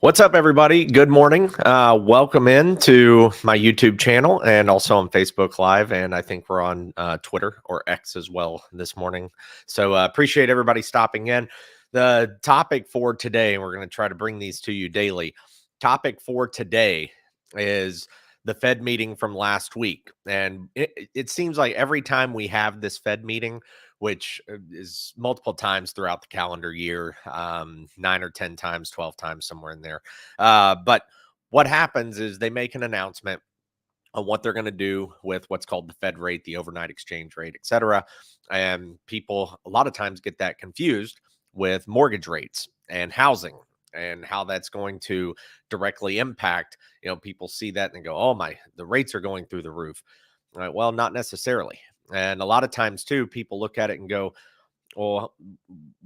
What's up, everybody? Good morning. Welcome in to my YouTube channel and also on Facebook Live. And I think we're on Twitter or X as well this morning. So appreciate everybody stopping in. The topic for today, and we're going to try to bring these to you daily. Topic for today is the Fed meeting from last week. And it seems like every time we have this Fed meeting, which is multiple times throughout the calendar year, 9 or 10 times, 12 times, somewhere in there. But what happens is they make an announcement on what they're going to do with what's called the Fed rate, the overnight exchange rate, et cetera. And people a lot of times get that confused with mortgage rates and housing and how that's going to directly impact. People see that and they go, oh the rates are going through the roof. Right? Well, not necessarily. And a lot of times too, people look at it and go, well,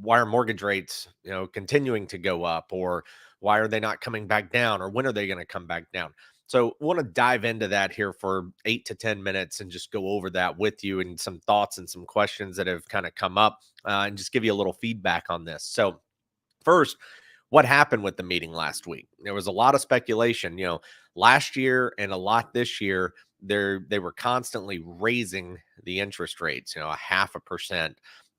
why are mortgage rates, continuing to go up, or why are they not coming back down, or when are they going to come back down? So I want to dive into that here for 8 to 10 minutes and just go over that with you and some thoughts and some questions that have kind of come up and just give you a little feedback on this. So first, what happened with the meeting last week? There was a lot of speculation, last year and a lot this year. They were constantly raising the interest rates, a 0.5%,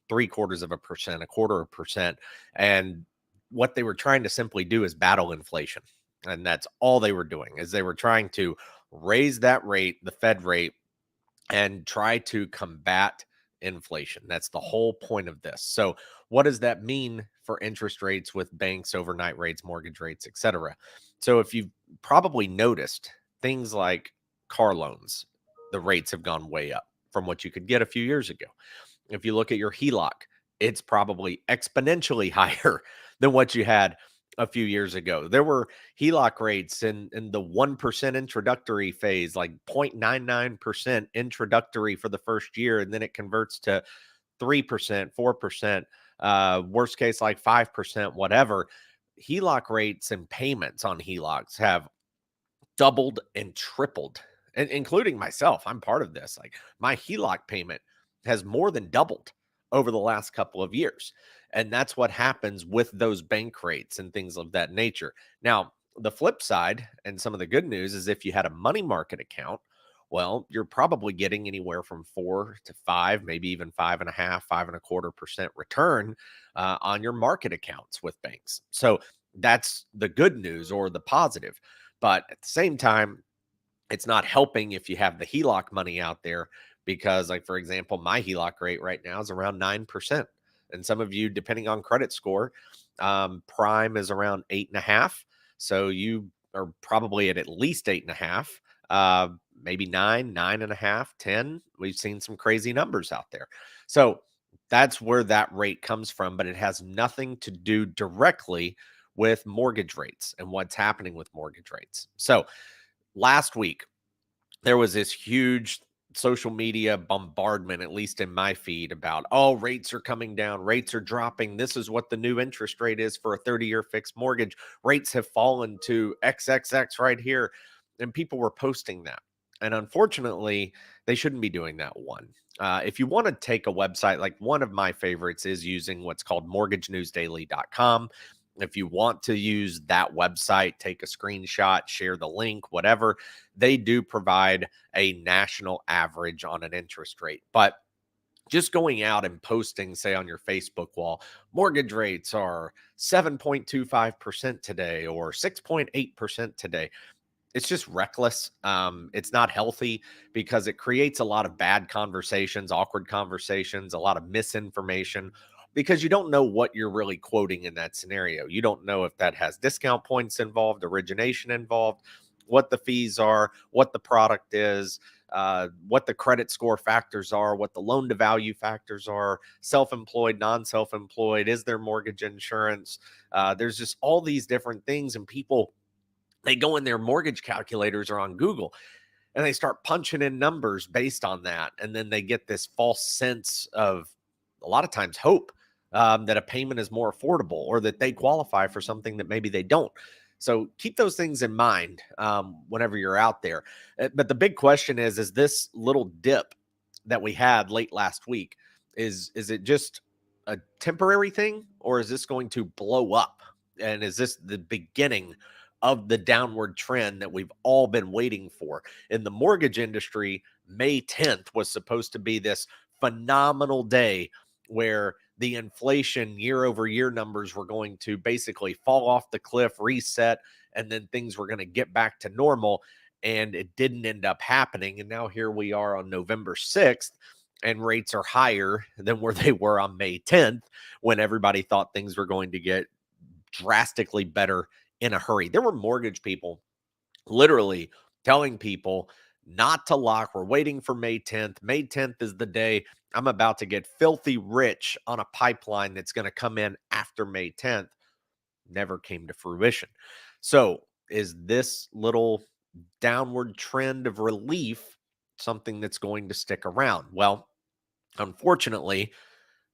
0.75%, 0.25%. And what they were trying to simply do is battle inflation. And that's all they were doing, is they were trying to raise that rate, the Fed rate, and try to combat inflation. That's the whole point of this. So what does that mean for interest rates with banks, overnight rates, mortgage rates, et cetera? So if you've probably noticed, things like car loans, the rates have gone way up from what you could get a few years ago. If you look at your HELOC, it's probably exponentially higher than what you had a few years ago. There were HELOC rates in the 1% introductory phase, like 0.99% introductory for the first year, and then it converts to 3%, 4%, worst case like 5%, whatever. HELOC rates and payments on HELOCs have doubled and tripled, and including myself. I'm part of this. Like, my HELOC payment has more than doubled over the last couple of years. And that's what happens with those bank rates and things of that nature. Now, the flip side and some of the good news is if you had a money market account, well, you're probably getting anywhere from 4 to 5, maybe even 5.5, 5.25% return on your market accounts with banks. So that's the good news or the positive. But at the same time, it's not helping if you have the HELOC money out there, because, like, for example, my HELOC rate right now is around 9%. And some of you, depending on credit score, prime is around 8.5. So you are probably at least 8.5, maybe 9, 9.5, 10. We've seen some crazy numbers out there. So that's where that rate comes from, but it has nothing to do directly with mortgage rates and what's happening with mortgage rates. So last week, there was this huge social media bombardment, at least in my feed, about, oh, rates are coming down, rates are dropping. This is what the new interest rate is for a 30-year fixed mortgage. Rates have fallen to XXX right here. And people were posting that. And unfortunately, they shouldn't be doing that. If you want to take a website, like, one of my favorites is using what's called mortgagenewsdaily.com. If you want to use that website, take a screenshot, share the link, whatever, they do provide a national average on an interest rate. But just going out and posting, say, on your Facebook wall, mortgage rates are 7.25% today or 6.8% today, it's just reckless. It's not healthy, because it creates a lot of bad conversations, awkward conversations, a lot of misinformation, because you don't know what you're really quoting in that scenario. You don't know if that has discount points involved, origination involved, what the fees are, what the product is, what the credit score factors are, what the loan to value factors are, self-employed, non-self-employed, is there mortgage insurance? There's just all these different things, and people, they go in their mortgage calculators or on Google and they start punching in numbers based on that. And then they get this false sense of, a lot of times, hope that a payment is more affordable or that they qualify for something that maybe they don't. So keep those things in mind whenever you're out there. But the big question is this little dip that we had late last week, is it just a temporary thing, or is this going to blow up? And is this the beginning of the downward trend that we've all been waiting for? In the mortgage industry, May 10th was supposed to be this phenomenal day where the inflation year over year numbers were going to basically fall off the cliff, reset, and then things were going to get back to normal. And it didn't end up happening. And now here we are on November 6th, and rates are higher than where they were on May 10th when everybody thought things were going to get drastically better in a hurry. There were mortgage people literally telling people not to lock. We're waiting for May 10th. May 10th is the day I'm about to get filthy rich on a pipeline that's going to come in after May 10th. Never came to fruition. So, is this little downward trend of relief something that's going to stick around? Well, unfortunately,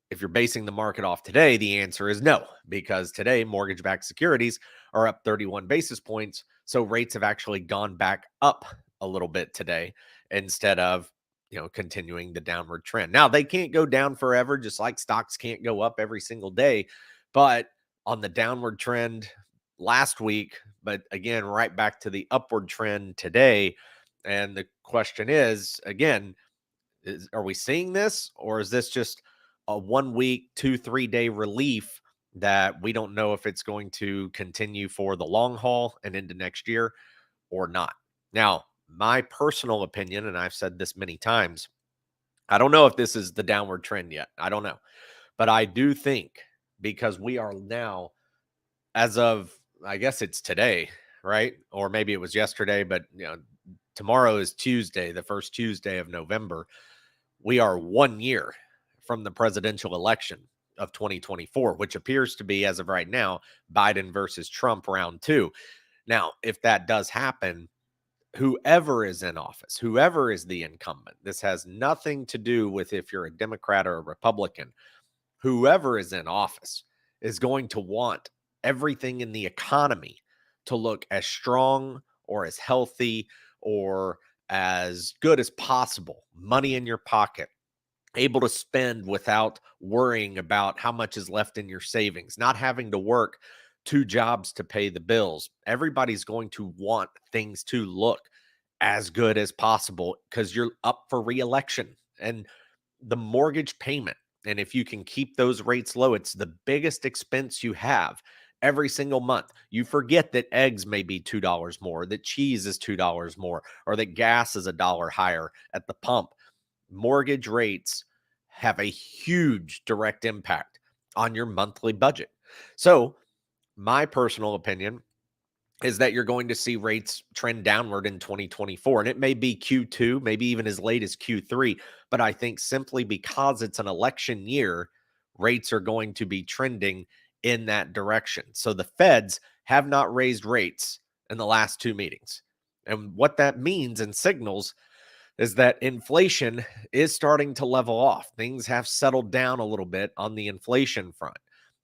if you're basing the market off today, the answer is no, because today mortgage-backed securities are up 31 basis points. So rates have actually gone back up a little bit today instead of, continuing the downward trend. Now, they can't go down forever, just like stocks can't go up every single day. But on the downward trend last week, but again, right back to the upward trend today. And the question is, again, are we seeing this, or is this just a 1 week, 2, 3 day relief that we don't know if it's going to continue for the long haul and into next year or not? Now, my personal opinion, and I've said this many times, I don't know if this is the downward trend yet. I don't know. But I do think, because we are now, as of, I guess it's today, right? Or maybe it was yesterday, but tomorrow is Tuesday, the first Tuesday of November. We are 1 year from the presidential election of 2024, which appears to be, as of right now, Biden versus Trump round 2. Now, if that does happen, whoever is in office, whoever is the incumbent, this has nothing to do with if you're a Democrat or a Republican, whoever is in office is going to want everything in the economy to look as strong or as healthy or as good as possible. Money in your pocket, able to spend without worrying about how much is left in your savings, not having to work 2 jobs to pay the bills. Everybody's going to want things to look as good as possible because you're up for reelection. And the mortgage payment, and if you can keep those rates low, it's the biggest expense you have every single month. You forget that eggs may be $2 more, that cheese is $2 more, or that gas is $1 higher at the pump. Mortgage rates have a huge direct impact on your monthly budget. So, my personal opinion is that you're going to see rates trend downward in 2024. And it may be Q2, maybe even as late as Q3. But I think simply because it's an election year, rates are going to be trending in that direction. So the Feds have not raised rates in the last 2 meetings. And what that means and signals is that inflation is starting to level off. Things have settled down a little bit on the inflation front.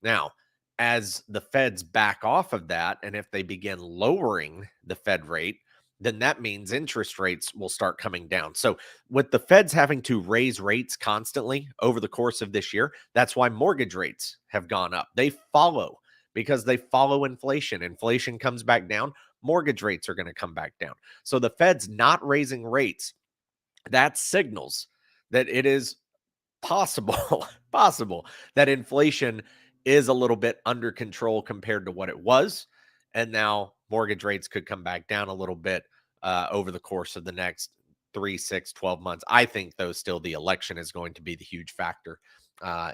Now, as the Feds back off of that, and if they begin lowering the Fed rate, then that means interest rates will start coming down. So, with the Feds having to raise rates constantly over the course of this year, that's why mortgage rates have gone up. They follow, because they follow inflation. Inflation comes back down, mortgage rates are going to come back down. So, the Fed's not raising rates, that signals that it is possible possible that inflation is a little bit under control compared to what it was, and now mortgage rates could come back down a little bit over the course of the next 3, 6, 12 months. I think, though, still the election is going to be the huge factor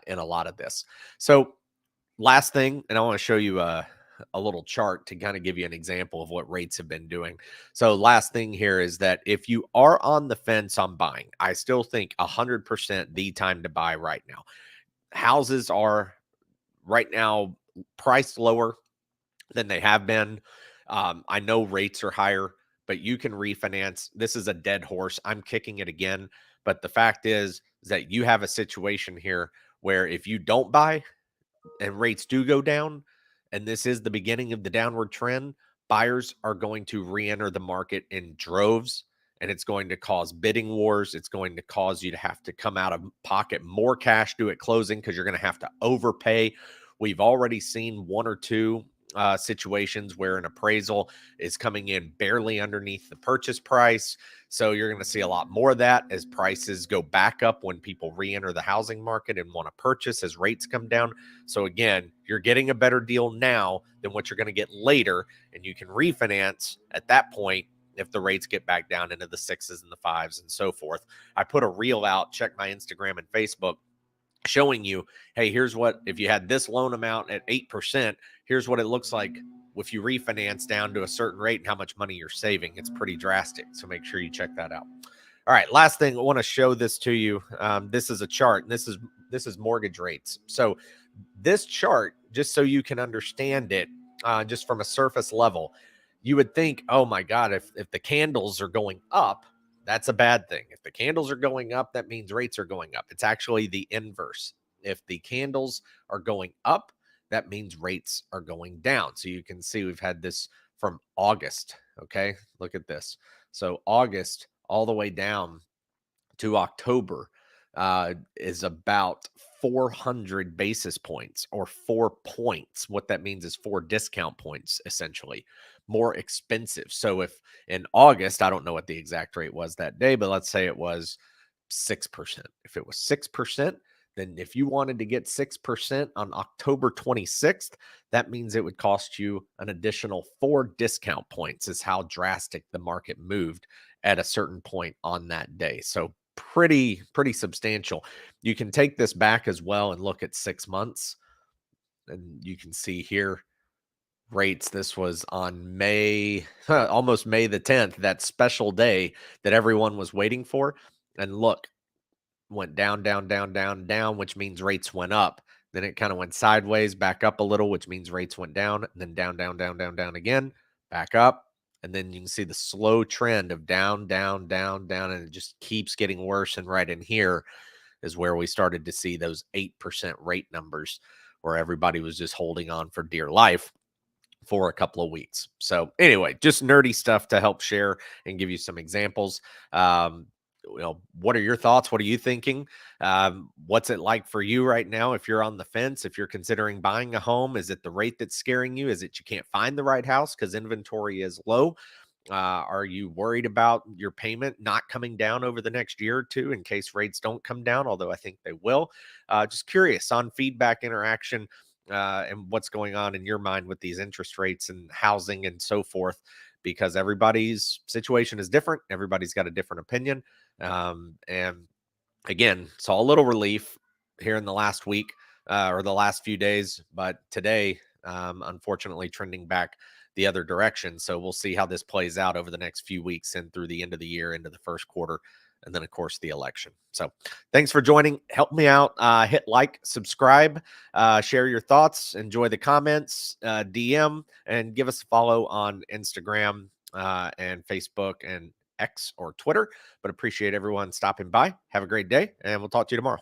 in a lot of this. So, last thing, and I want to show you a little chart to kind of give you an example of what rates have been doing. So, last thing here is that if you are on the fence on buying, I still think 100% the time to buy right now. Houses are right now priced lower than they have been. I know rates are higher, but you can refinance. This is a dead horse. I'm kicking it again. But the fact is that you have a situation here where if you don't buy, and rates do go down, and this is the beginning of the downward trend, buyers are going to re-enter the market in droves, and it's going to cause bidding wars. It's going to cause you to have to come out of pocket more cash due at closing because you're going to have to overpay. We've already seen 1 or 2 situations where an appraisal is coming in barely underneath the purchase price. So you're going to see a lot more of that as prices go back up when people re-enter the housing market and want to purchase as rates come down. So again, you're getting a better deal now than what you're going to get later, and you can refinance at that point if the rates get back down into the sixes and the fives and so forth. I put a reel out, check my Instagram and Facebook, showing you, hey, here's what, if you had this loan amount at 8%, here's what it looks like if you refinance down to a certain rate and how much money you're saving. It's pretty drastic. So make sure you check that out. All right, last thing, I want to show this to you. This is a chart, and this is mortgage rates. So this chart, just so you can understand it, just from a surface level, you would think, oh my God, if the candles are going up, that's a bad thing. If the candles are going up, that means rates are going up. It's actually the inverse. If the candles are going up, that means rates are going down. So you can see we've had this from August. Okay, look at this. So August all the way down to October is about 400 basis points, or 4 points. What that means is 4 discount points, essentially more expensive. So if in August, I don't know what the exact rate was that day, but let's say it was 6%. If it was 6%, then if you wanted to get 6% on October 26th, that means it would cost you an additional 4 discount points, is how drastic the market moved at a certain point on that day. So pretty substantial. You can take this back as well and look at 6 months, and you can see here rates. This was on May, almost May the 10th, that special day that everyone was waiting for. And look, went down, down, down, down, down, which means rates went up. Then it kind of went sideways, back up a little, which means rates went down, and then down, down, down, down, down again, back up. And then you can see the slow trend of down, down, down, down, and it just keeps getting worse. And right in here is where we started to see those 8% rate numbers, where everybody was just holding on for dear life for a couple of weeks. So anyway, just nerdy stuff to help share and give you some examples. What are your thoughts? What are you thinking? What's it like for you right now? If you're on the fence, if you're considering buying a home, is it the rate that's scaring you? Is it you can't find the right house because inventory is low? Are you worried about your payment not coming down over the next year or two in case rates don't come down? Although I think they will. Just curious on feedback, interaction, and what's going on in your mind with these interest rates and housing and so forth, because everybody's situation is different. Everybody's got a different opinion. And again, saw a little relief here in the last week, or the last few days, but today, unfortunately, trending back the other direction. So we'll see how this plays out over the next few weeks and through the end of the year, into the first quarter, and then of course the election. So thanks for joining. Help me out. Hit like, subscribe, share your thoughts, enjoy the comments, DM, and give us a follow on Instagram, and Facebook and X or Twitter. But appreciate everyone stopping by. Have a great day, and we'll talk to you tomorrow.